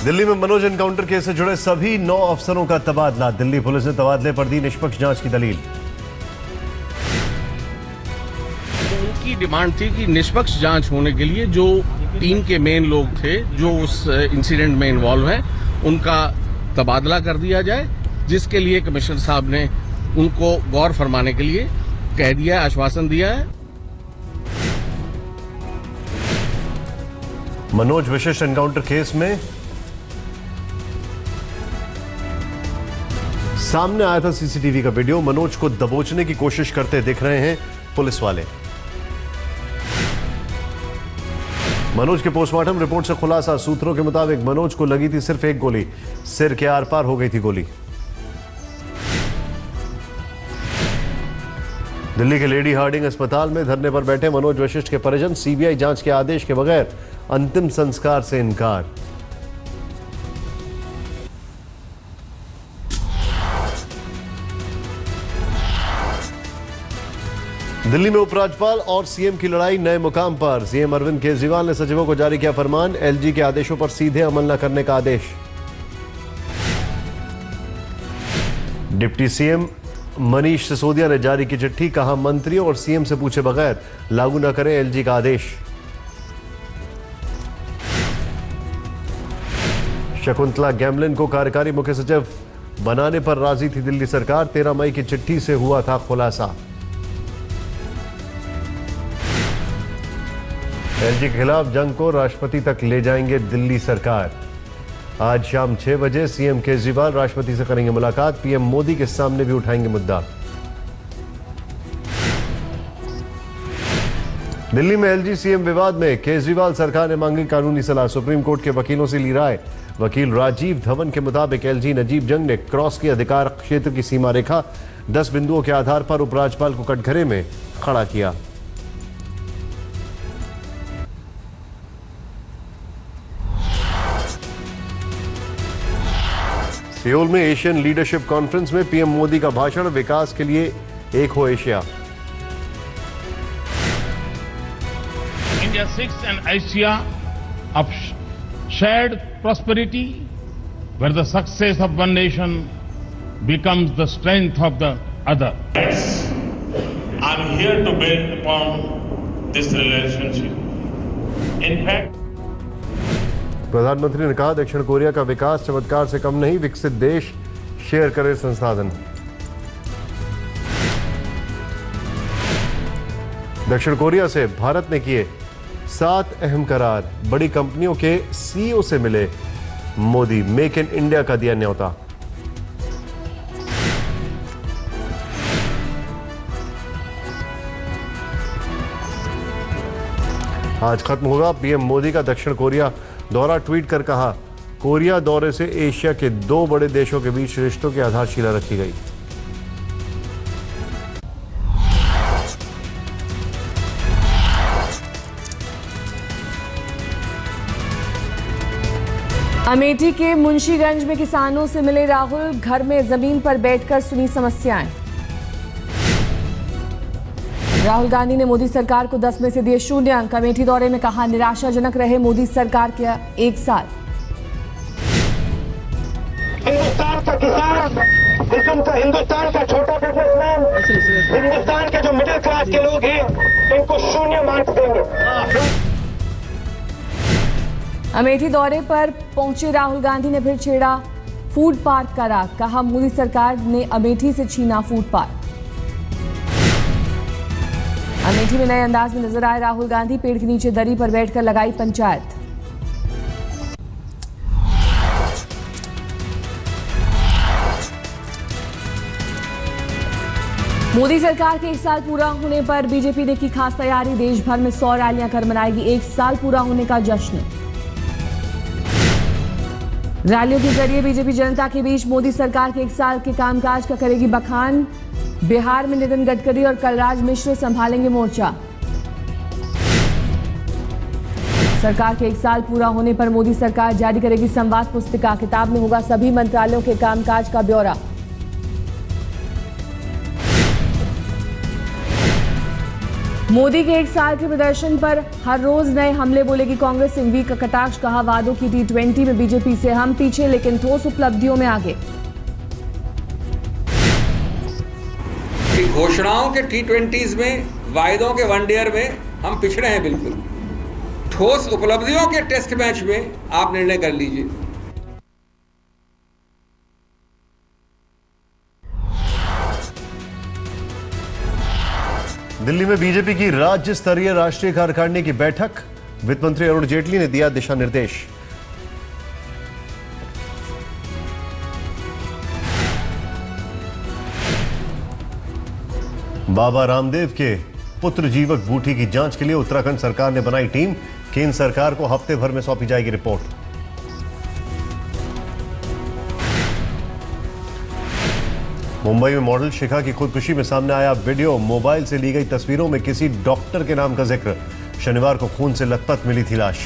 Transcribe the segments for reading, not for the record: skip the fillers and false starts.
दिल्ली में Manoj encounter case से जुड़े सभी 9 अफसरों का तबादला। दिल्ली पुलिस ने तबादले पर दी निष्पक्ष जांच की दलील। उनकी डिमांड थी कि निष्पक्ष जांच होने के लिए जो टीम के मेन लोग थे जो उस इंसिडेंट में इन्वॉल्व हैं उनका तबादला कर दिया जाए, जिसके लिए कमिश्नर साहब ने उनको गौर फरमाने के लिए कह दिया, आश्वासन दिया है। मनोज विशिष्ट एनकाउंटर केस में सामने आया था सीसीटीवी का वीडियो। मनोज को दबोचने की कोशिश करते दिख रहे हैं पुलिस वाले। मनोज के पोस्टमार्टम रिपोर्ट से खुलासा, सूत्रों के मुताबिक मनोज को लगी थी सिर्फ एक गोली, सिर के आर पार हो गई थी गोली। दिल्ली के लेडी हार्डिंग अस्पताल में धरने पर बैठे मनोज वशिष्ठ के परिजन, सीबीआई जांच के आदेश के बगैर अंतिम संस्कार से इनकार। दिल्ली में उपराज्यपाल और सीएम की लड़ाई नए मुकाम पर। सीएम अरविंद केजरीवाल ने सचिवों को जारी किया फरमान, एलजी के आदेशों पर सीधे अमल न करने का आदेश। डिप्टी सीएम मनीष सिसोदिया ने जारी की चिट्ठी, कहा मंत्रियों और सीएम से पूछे बगैर लागू न करें एलजी का आदेश। शकुंतला गैमलिन को कार्यकारी मुख्य सचिव बनाने पर राजी थी दिल्ली सरकार, 13 मई की चिट्ठी से हुआ था खुलासा। एलजी के खिलाफ जंग को राष्ट्रपति तक ले जाएंगे दिल्ली सरकार। आज शाम 6 बजे सीएम केजरीवाल राष्ट्रपति से करेंगे मुलाकात, पीएम मोदी के सामने भी उठाएंगे मुद्दा। दिल्ली में एलजी सीएम विवाद में केजरीवाल सरकार ने मांगी कानूनी सलाह, सुप्रीम कोर्ट के वकीलों से ली राय। वकील राजीव धवन के मुताबिक एलजी नजीब जंग ने क्रॉस की अधिकार क्षेत्र की सीमा रेखा, 10 बिंदुओं के आधार पर उपराज्यपाल को कटघरे में खड़ा किया। सियोल में एशियन लीडरशिप कॉन्फ्रेंस में पीएम मोदी का भाषण, विकास के लिए एक हो Asia. India seeks an Asia of shared prosperity, where the success of one nation becomes the strength of the other. Yes, I'm here to build upon this relationship. In fact, प्रधानमंत्री ने कहा दक्षिण कोरिया का विकास चमत्कार से कम नहीं, विकसित देश शेयर करे संसाधन। दक्षिण कोरिया से भारत ने किए 7 अहम करार, बड़ी कंपनियों के सीईओ से मिले मोदी, मेक इन इंडिया का दिया न्योता। आज खत्म होगा पीएम मोदी का दक्षिण कोरिया दौरा, ट्वीट कर कहा कोरिया दौरे से एशिया के 2 बड़े देशों के बीच रिश्तों की आधारशिला रखी गई। अमेठी के मुंशीगंज में किसानों से मिले राहुल, घर में जमीन पर बैठकर सुनी समस्याएं। राहुल गांधी ने मोदी सरकार को 10 में से दिए 0 अंक। अमेठी दौरे में कहा निराशाजनक रहे मोदी सरकार के 1 साल। हिंदुस्तान का किसान, हिंदुस्तान का छोटा बिजनेसमैन, हिंदुस्तान के जो मिडिल क्लास के लोग हैं, इनको 0 मार्क्स देंगे। अमेठी दौरे पर पहुंचे राहुल गांधी ने फिर छेड़ा फूड पार्क का राग, कहा मोदी सरकार ने अमेठी से छीना फूड पार्क। अमेठी में नए अंदाज में नजर आए राहुल गांधी, पेड़ के नीचे दरी पर बैठकर लगाई पंचायत। मोदी सरकार के 1 साल पूरा होने पर बीजेपी ने की खास तैयारी, देश भर में 100 रैलियां कर मनाएगी 1 साल पूरा होने का जश्न। रैलियों के जरिए बीजेपी जनता के बीच मोदी सरकार के 1 साल के कामकाज का करेगी बखान। बिहार में नितिन गडकरी और कलराज मिश्र संभालेंगे मोर्चा। सरकार के 1 साल पूरा होने पर मोदी सरकार जारी करेगी संवाद पुस्तिका, किताब में होगा सभी मंत्रालयों के कामकाज का ब्यौरा। मोदी के 1 साल के प्रदर्शन पर हर रोज नए हमले बोलेगी कांग्रेस। सिंघवी का कटाक्ष, कहा वादों की T20 में बीजेपी से हम पीछे लेकिन ठोस उपलब्धियों में आगे। घोषणाओं के T20s में, वायदों के वनडेयर में हम पिछड़े हैं बिल्कुल। ठोस उपलब्धियों के टेस्ट मैच में आप निर्णय कर लीजिए। दिल्ली में बीजेपी की राज्य स्तरीय राष्ट्रीय कार्यकारिणी की बैठक, वित्त मंत्री अरुण जेटली ने दिया दिशा निर्देश। बाबा रामदेव के पुत्र जीवक बूटी की जांच के लिए उत्तराखंड सरकार ने बनाई टीम, केंद्र सरकार को हफ्ते भर में सौंपी जाएगी रिपोर्ट। मुंबई में मॉडल शिखा की खुदकुशी में सामने आया वीडियो, मोबाइल से ली गई तस्वीरों में किसी डॉक्टर के नाम का जिक्र। शनिवार को खून से लथपथ मिली थी लाश।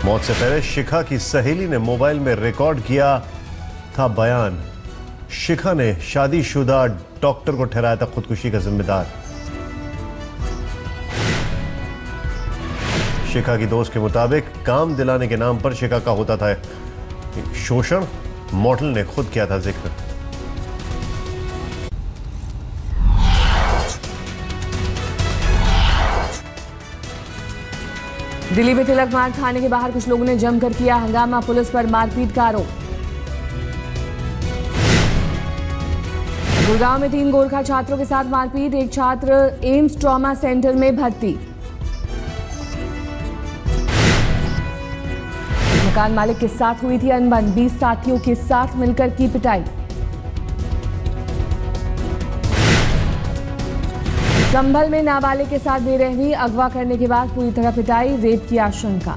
मौत से पहले शिखा की सहेली ने मोबाइल में रिकॉर्ड किया था बयान। शिखा ने शादीशुदा डॉक्टर को ठहराया था खुदकुशी का जिम्मेदार। शिखा की दोस्त के मुताबिक काम दिलाने के नाम पर शिखा का होता था शोषण। मॉडल ने खुद किया था जिक्र। दिल्ली में तिलक मार्ग थाने के बाहर कुछ लोगों ने जमकर किया हंगामा, पुलिस पर मारपीट का आरोप। गुड़गांव में 3 गोरखा छात्रों के साथ मारपीट, एक छात्र एम्स ट्रॉमा सेंटर में भर्ती। मकान मालिक के साथ हुई थी अनबन, 20 साथियों के साथ मिलकर की पिटाई। संभल में नाबालिग के साथ बेरहमी, अगवा करने के बाद पूरी तरह पिटाई, रेप की आशंका।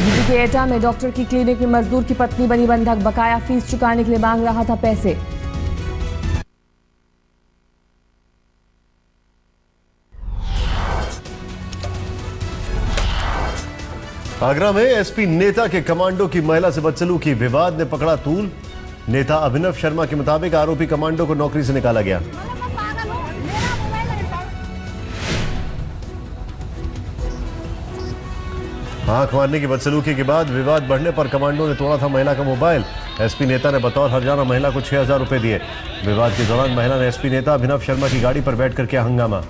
यूपी के एटा में डॉक्टर की क्लिनिक में मजदूर की पत्नी बनी बंधक, बकाया फीस चुकाने के लिए मांग रहा था पैसे। आगरा में एसपी नेता के कमांडो की महिला से बदसलूकी, विवाद ने पकड़ा तूल। नेता अभिनव शर्मा के मुताबिक आरोपी कमांडो को नौकरी से निकाला गया। आंख मारने की बदसलूकी के बाद विवाद बढ़ने पर कमांडो ने तोड़ा था महिला का मोबाइल। एसपी नेता ने बतौर हर्जाना महिला को 6,000 रुपए दिए। विवाद के दौरान महिला ने एसपी नेता अभिनव शर्मा की गाड़ी पर बैठकर किया हंगामा।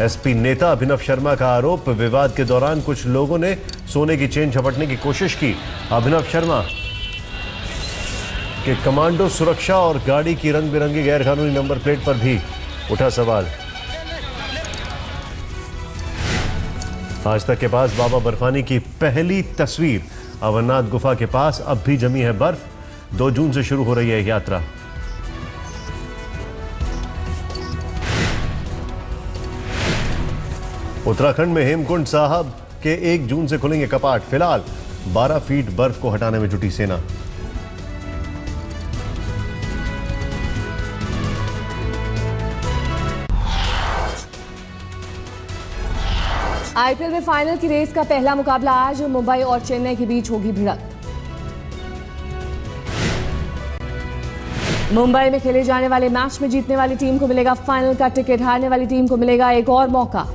एसपी नेता अभिनव शर्मा का आरोप, विवाद के दौरान कुछ लोगों ने सोने की चेन झपटने की कोशिश की। अभिनव शर्मा के कमांडो सुरक्षा और गाड़ी की रंग बिरंगी गैरकानूनी नंबर प्लेट पर भी उठा सवाल। आज तक के पास बाबा बर्फानी की पहली तस्वीर, अमरनाथ गुफा के पास अब भी जमी है बर्फ। 2 जून से शुरू हो रही है यात्रा। उत्तराखंड में हेमकुंड साहब के 1 जून से खुलेंगे कपाट। फिलहाल 12 फीट बर्फ को हटाने में जुटी सेना। आईपीएल में फाइनल की रेस का पहला मुकाबला आज मुंबई और चेन्नई के बीच होगी भिड़ंत। मुंबई में खेले जाने वाले मैच में जीतने वाली टीम को मिलेगा फाइनल का टिकट, हारने वाली टीम को मिलेगा एक और मौका।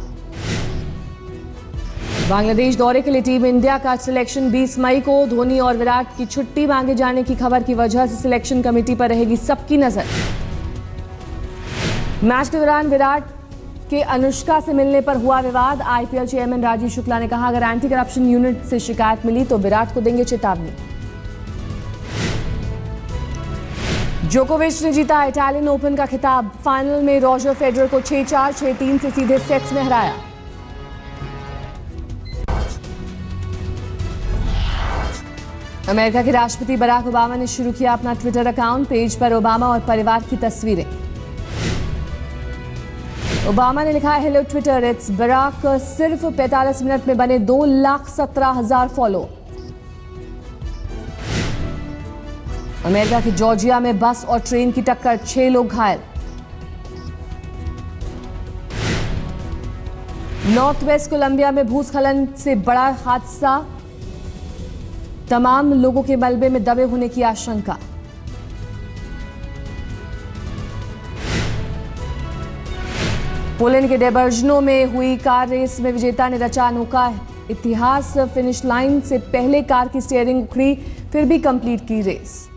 बांग्लादेश दौरे के लिए टीम इंडिया का सिलेक्शन 20 मई को। धोनी और विराट की छुट्टी मांगे जाने की खबर की वजह से सिलेक्शन कमेटी पर रहेगी सबकी नजर। मैच के दौरान विराट के अनुष्का से मिलने पर हुआ विवाद। आईपीएल चेयरमैन राजीव शुक्ला ने कहा, अगर एंटी करप्शन यूनिट से शिकायत मिली तो विराट को देंगे चेतावनी। जोकोविच ने जीता इटालियन ओपन का खिताब। फाइनल में रॉजर फेडरर को 6-4, 6-3 से सीधे सेट्स में हराया। अमेरिका के राष्ट्रपति बराक ओबामा ने शुरू किया अपना ट्विटर अकाउंट। पेज पर ओबामा और परिवार की तस्वीरें। ओबामा ने लिखा, हेलो ट्विटर, इट्स बराक। सिर्फ 45 मिनट में बने 2,17,000 फॉलो। अमेरिका की जॉर्जिया में बस और ट्रेन की टक्कर, 6 लोग घायल। नॉर्थ वेस्ट कोलंबिया में भूस्खलन से बड़ा हादसा, तमाम लोगों के मलबे में दबे होने की आशंका। पोलैंड के डेबर्जनो में हुई कार रेस में विजेता ने रचा अनोखा इतिहास। फिनिश लाइन से पहले कार की स्टीयरिंग उखड़ी, फिर भी कंप्लीट की रेस।